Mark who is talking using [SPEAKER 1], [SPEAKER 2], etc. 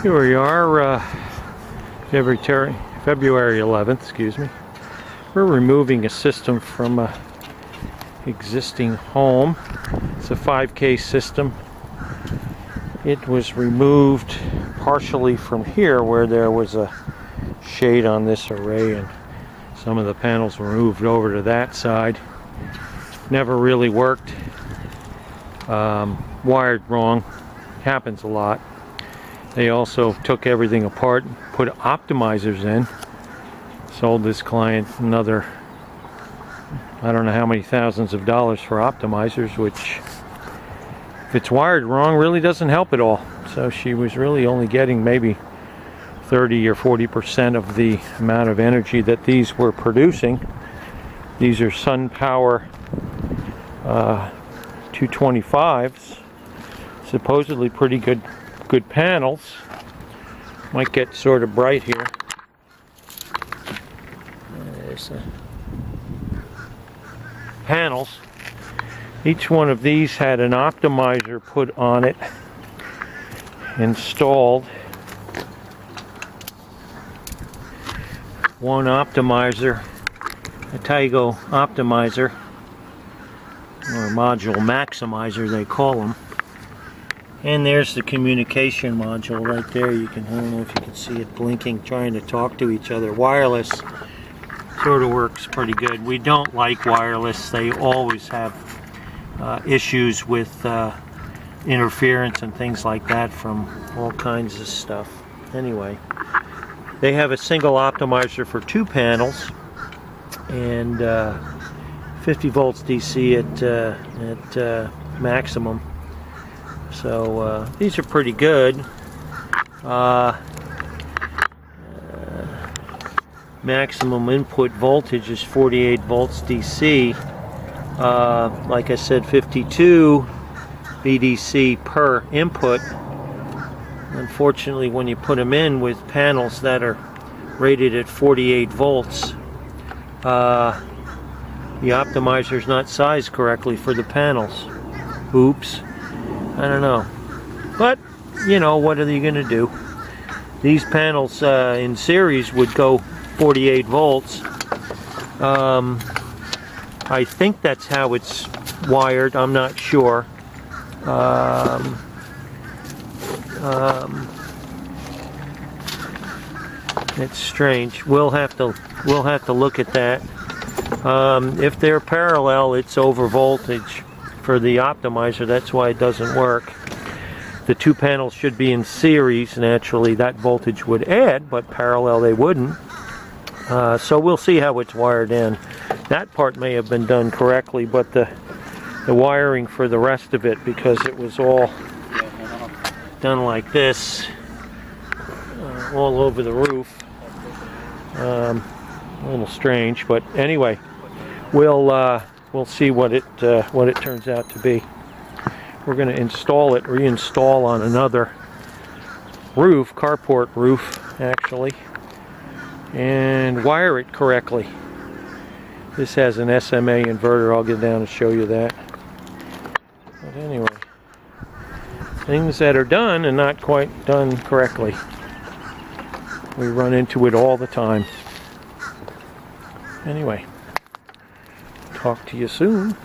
[SPEAKER 1] Here we are, February 11th, excuse me. We're removing a system from a existing home. It's a 5K system. It was removed partially from here where there was a shade on this array, and some of the panels were moved over to that side. Never really worked. Wired wrong. Happens a lot. They also took everything apart and put optimizers in. Sold this client another, I don't know how many thousands of dollars for optimizers, which, if it's wired wrong, really doesn't help at all. So she was really only getting maybe 30 or 40% of the amount of energy that these were producing. These are Sun Power 225s. Supposedly pretty good panels. Might get sort of bright here. There's the panels. Each one of these had an optimizer put on it, installed. One optimizer, a Tigo optimizer, or module maximizer they call them. And there's the communication module right there. I don't know if you can see it blinking, trying to talk to each other. Wireless sort of works pretty good. We don't like wireless. They always have issues with interference and things like that from all kinds of stuff. Anyway, they have a single optimizer for 2 panels and 50 volts DC at maximum. So these are pretty good. Maximum input voltage is 48 volts DC. Like I said, 52 VDC per input. Unfortunately, when you put them in with panels that are rated at 48 volts, the optimizer is not sized correctly for the panels. Oops. I don't know. But, you know, what are you going to do? These panels in series would go 48 volts. I think that's how it's wired. I'm not sure. It's strange. We'll have to look at that. If they're parallel, it's over voltage for the optimizer. That's why it doesn't work. The 2 panels should be in series. Naturally, that voltage would add, but parallel they wouldn't. So we'll see how it's wired in. That part may have been done correctly, but the wiring for the rest of it, because it was all done like this, all over the roof. A little strange, but anyway, we'll see what it turns out to be. We're going to reinstall on another roof, carport roof actually, and wire it correctly. This has an SMA inverter. I'll get down and show you that. But anyway, things that are done and not quite done correctly. We run into it all the time. Anyway, talk to you soon.